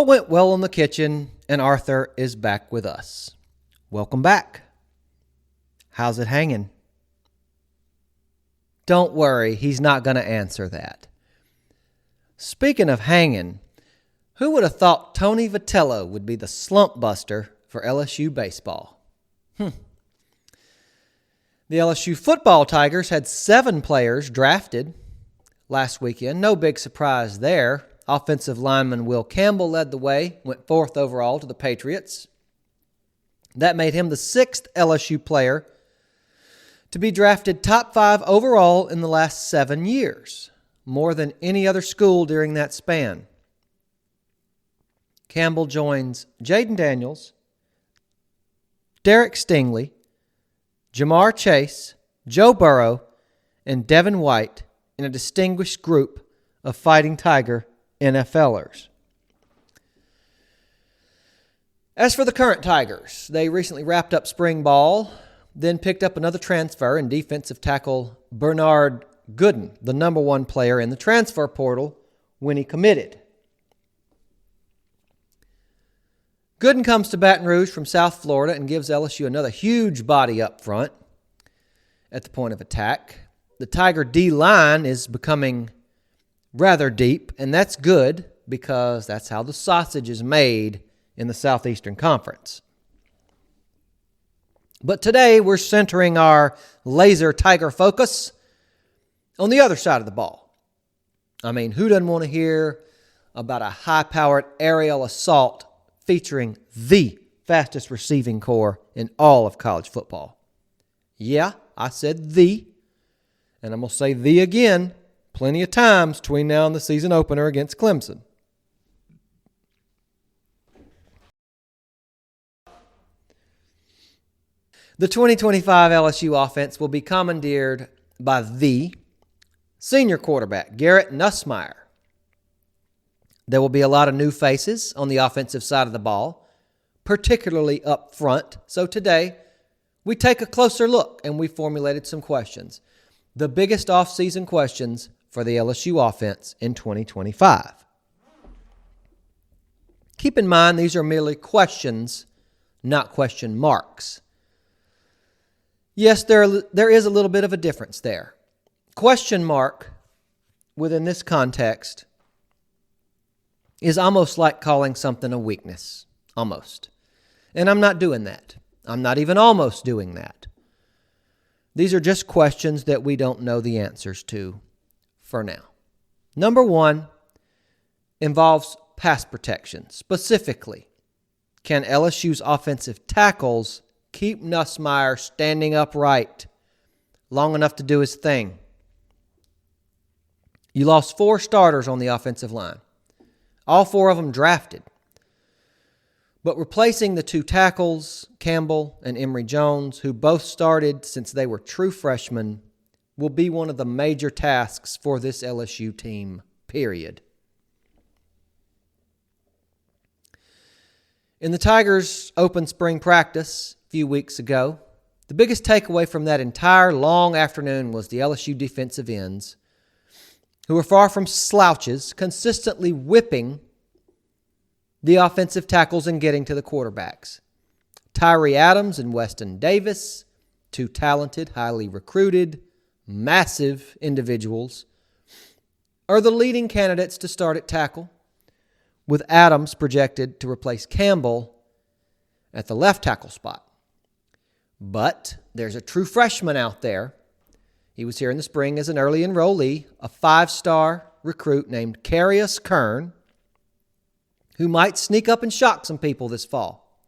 All went well in the kitchen, and Arthur is back with us. Welcome back. How's it hanging? Don't worry, he's not going to answer that. Speaking of hanging, who would have thought Tony Vitello would be the slump buster for LSU baseball? The LSU football Tigers had 7 players drafted last weekend. No big surprise there. Offensive lineman Will Campbell led the way, went 4th overall to the Patriots. That made him the 6th LSU player to be drafted top 5 overall in the last 7 years, more than any other school during that span. Campbell joins Jaden Daniels, Derek Stingley, Jamar Chase, Joe Burrow, and Devin White in a distinguished group of Fighting Tiger NFLers. As for the current Tigers, they recently wrapped up spring ball, then picked up another transfer in defensive tackle Bernard Gooden, the number 1 player in the transfer portal when he committed. Gooden comes to Baton Rouge from South Florida and gives LSU another huge body up front at the point of attack. The Tiger D-line is becoming rather deep, and that's good because that's how the sausage is made in the Southeastern Conference. But today we're centering our laser Tiger focus on the other side of the ball. I mean, who doesn't want to hear about a high-powered aerial assault featuring the fastest receiving corps in all of college football? Yeah, I said the, and I'm going to say the again plenty of times between now and the season opener against Clemson. The 2025 LSU offense will be commandeered by the senior quarterback, Garrett Nussmeier. There will be a lot of new faces on the offensive side of the ball, particularly up front. So today, we take a closer look and we formulated some questions. The biggest offseason questions for the LSU offense in 2025. Keep in mind, these are merely questions, not question marks. Yes, there is a little bit of a difference there. Question mark within this context is almost like calling something a weakness. Almost. And I'm not doing that. I'm not even almost doing that. These are just questions that we don't know the answers to for now. Number 1 involves pass protection. Specifically, can LSU's offensive tackles keep Nussmeier standing upright long enough to do his thing? You lost 4 starters on the offensive line. All 4 of them drafted. But replacing the 2 tackles, Campbell and Emory Jones, who both started since they were true freshmen, will be one of the major tasks for this LSU team, period. In the Tigers' open spring practice a few weeks ago, the biggest takeaway from that entire long afternoon was the LSU defensive ends, who were far from slouches, consistently whipping the offensive tackles and getting to the quarterbacks. Tyree Adams and Weston Davis, 2 talented, highly recruited, massive individuals, are the leading candidates to start at tackle, with Adams projected to replace Campbell at the left tackle spot. But there's a true freshman out there. He was here in the spring as an early enrollee, a 5-star recruit named Carius Kern, who might sneak up and shock some people this fall,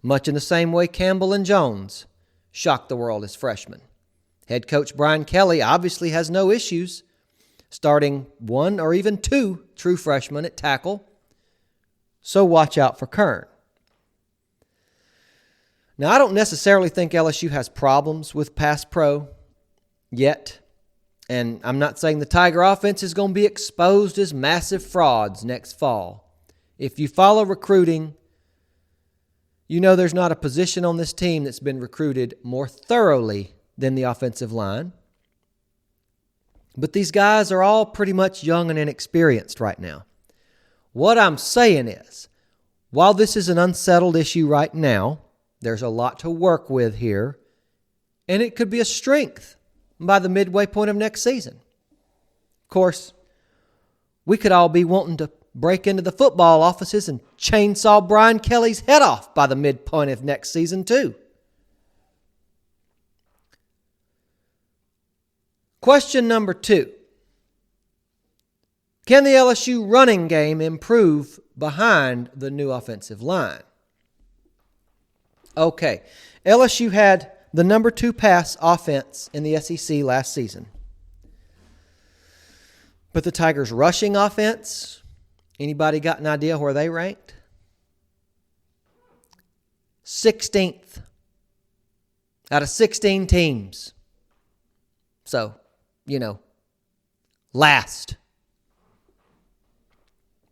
much in the same way Campbell and Jones shocked the world as freshmen. Head coach Brian Kelly obviously has no issues starting 1 or even 2 true freshmen at tackle, so watch out for Kern. Now, I don't necessarily think LSU has problems with pass pro yet, and I'm not saying the Tiger offense is going to be exposed as massive frauds next fall. If you follow recruiting, you know there's not a position on this team that's been recruited more thoroughly than the offensive line. But these guys are all pretty much young and inexperienced right now. What I'm saying is, while this is an unsettled issue right now, there's a lot to work with here, and it could be a strength by the midway point of next season. Of course, we could all be wanting to break into the football offices and chainsaw Brian Kelly's head off by the midpoint of next season too. Question number 2. Can the LSU running game improve behind the new offensive line? Okay, LSU had the number 2 pass offense in the SEC last season. But the Tigers' rushing offense, anybody got an idea where they ranked? 16th out of 16 teams. So, last.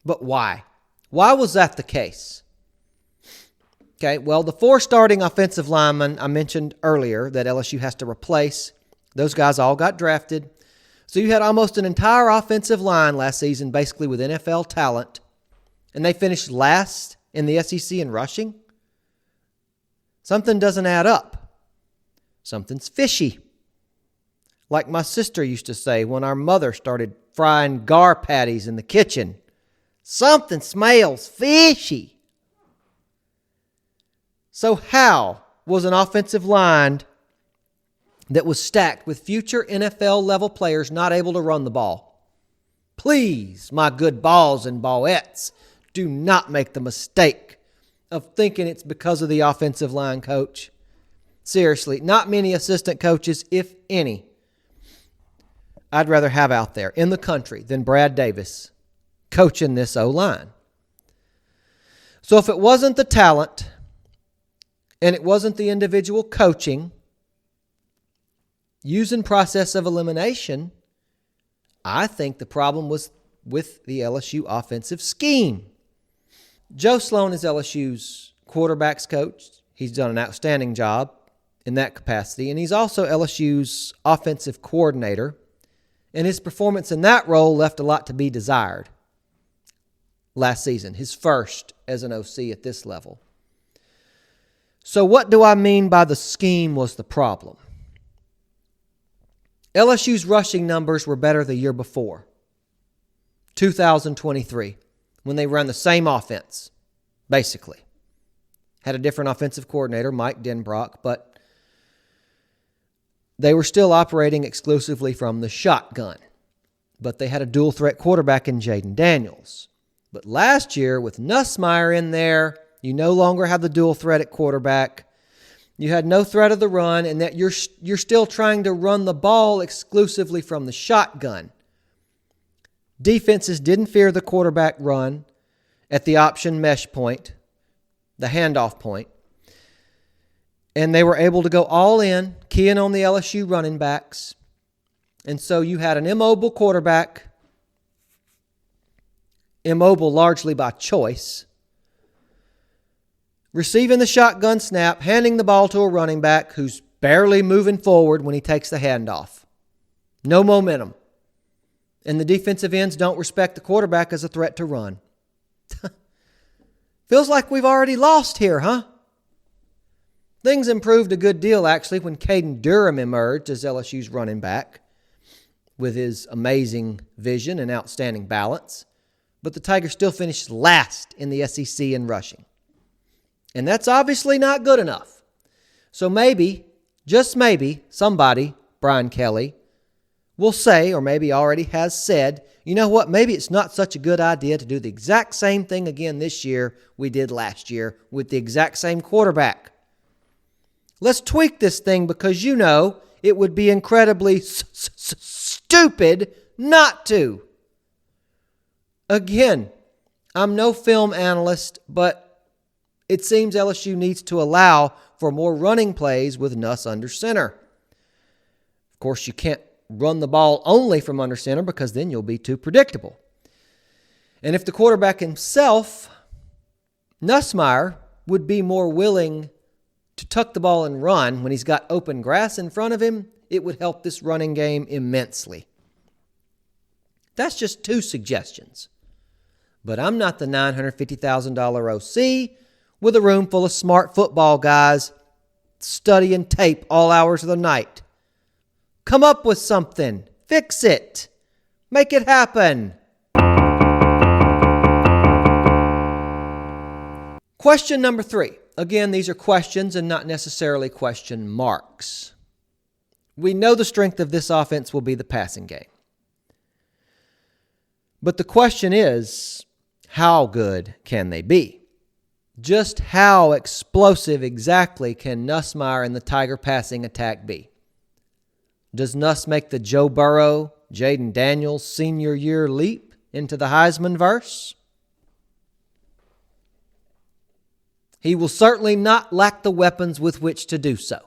But why? Why was that the case? Okay, well, the 4 starting offensive linemen I mentioned earlier that LSU has to replace, those guys all got drafted. So you had almost an entire offensive line last season basically with NFL talent, and they finished last in the SEC in rushing? Something doesn't add up. Something's fishy. Like my sister used to say when our mother started frying gar patties in the kitchen. Something smells fishy. So how was an offensive line that was stacked with future NFL-level players not able to run the ball? Please, my good balls and ballettes, do not make the mistake of thinking it's because of the offensive line coach. Seriously, not many assistant coaches, if any, I'd rather have out there in the country than Brad Davis coaching this O-line. So if it wasn't the talent and it wasn't the individual coaching, using process of elimination, I think the problem was with the LSU offensive scheme. Joe Sloan is LSU's quarterbacks coach. He's done an outstanding job in that capacity, and he's also LSU's offensive coordinator, and his performance in that role left a lot to be desired last season, his first as an OC at this level. So what do I mean by the scheme was the problem? LSU's rushing numbers were better the year before, 2023, when they ran the same offense, basically. Had a different offensive coordinator, Mike Denbrock, but they were still operating exclusively from the shotgun. But they had a dual-threat quarterback in Jaden Daniels. But last year, with Nussmeier in there, you no longer have the dual threat at quarterback. You had no threat of the run, and that you're still trying to run the ball exclusively from the shotgun. Defenses didn't fear the quarterback run at the option mesh point, the handoff point, and they were able to go all in, keying on the LSU running backs. And so you had an immobile quarterback, immobile largely by choice, receiving the shotgun snap, handing the ball to a running back who's barely moving forward when he takes the handoff. No momentum. And the defensive ends don't respect the quarterback as a threat to run. Feels like we've already lost here, huh? Things improved a good deal, actually, when Caden Durham emerged as LSU's running back with his amazing vision and outstanding balance. But the Tigers still finished last in the SEC in rushing. And that's obviously not good enough. So maybe, just maybe, somebody, Brian Kelly, will say, or maybe already has said, you know what, maybe it's not such a good idea to do the exact same thing again this year we did last year with the exact same quarterback. Let's tweak this thing because it would be incredibly stupid not to. Again, I'm no film analyst, but it seems LSU needs to allow for more running plays with Nuss under center. Of course, you can't run the ball only from under center because then you'll be too predictable. And if the quarterback himself, Nussmeier, would be more willing to tuck the ball and run when he's got open grass in front of him, it would help this running game immensely. That's just 2 suggestions. But I'm not the $950,000 OC with a room full of smart football guys studying tape all hours of the night. Come up with something. Fix it. Make it happen. Question number 3. Again, these are questions and not necessarily question marks. We know the strength of this offense will be the passing game. But the question is, how good can they be? Just how explosive exactly can Nussmeier and the Tiger passing attack be? Does Nuss make the Joe Burrow, Jaden Daniels senior year leap into the Heisman verse? He will certainly not lack the weapons with which to do so.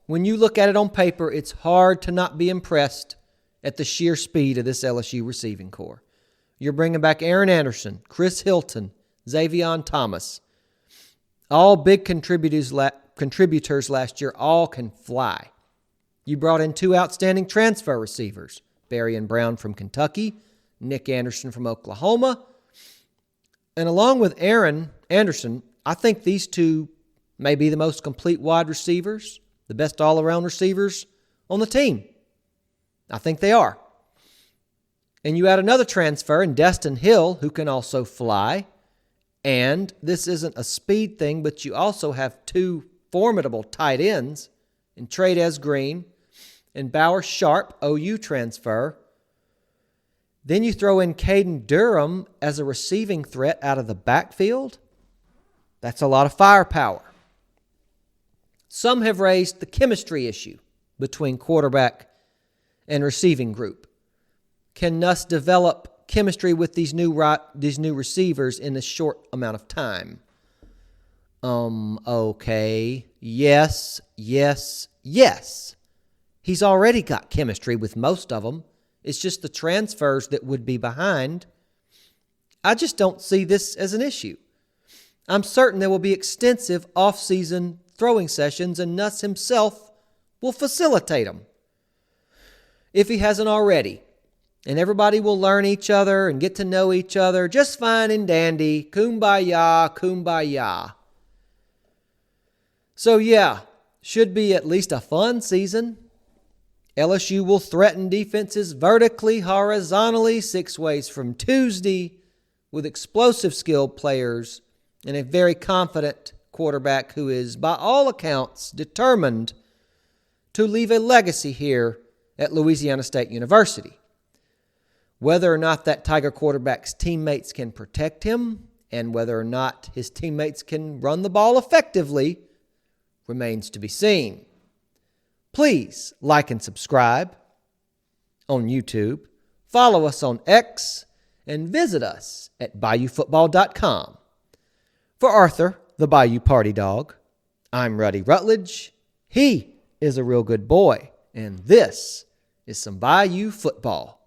When you look at it on paper, it's hard to not be impressed at the sheer speed of this LSU receiving corps. You're bringing back Aaron Anderson, Chris Hilton, Xavion Thomas. All big contributors last year, all can fly. You brought in 2 outstanding transfer receivers, Berrien Brown from Kentucky, Nick Anderson from Oklahoma. And along with Aaron Anderson, I think these 2 may be the most complete wide receivers, the best all-around receivers on the team. I think they are. And you add another transfer in Destin Hill, who can also fly. And this isn't a speed thing, but you also have 2 formidable tight ends in Trades Green and Bauer Sharp, OU transfer. Then you throw in Caden Durham as a receiving threat out of the backfield. That's a lot of firepower. Some have raised the chemistry issue between quarterback and receiving group. Can Nuss develop chemistry with these new receivers in a short amount of time? Okay. Yes. He's already got chemistry with most of them. It's just the transfers that would be behind. I just don't see this as an issue. I'm certain there will be extensive off-season throwing sessions, and Nuss himself will facilitate them if he hasn't already. And everybody will learn each other and get to know each other just fine and dandy. Kumbaya, kumbaya. So yeah, should be at least a fun season. LSU will threaten defenses vertically, horizontally, 6 ways from Tuesday, with explosive skilled players and a very confident quarterback who is, by all accounts, determined to leave a legacy here at Louisiana State University. Whether or not that Tiger quarterback's teammates can protect him and whether or not his teammates can run the ball effectively remains to be seen. Please like and subscribe on YouTube, follow us on X, and visit us at BayouFootball.com. For Arthur, the Bayou Party Dog, I'm Ruddy Rutledge. He is a real good boy, and this is some Bayou football.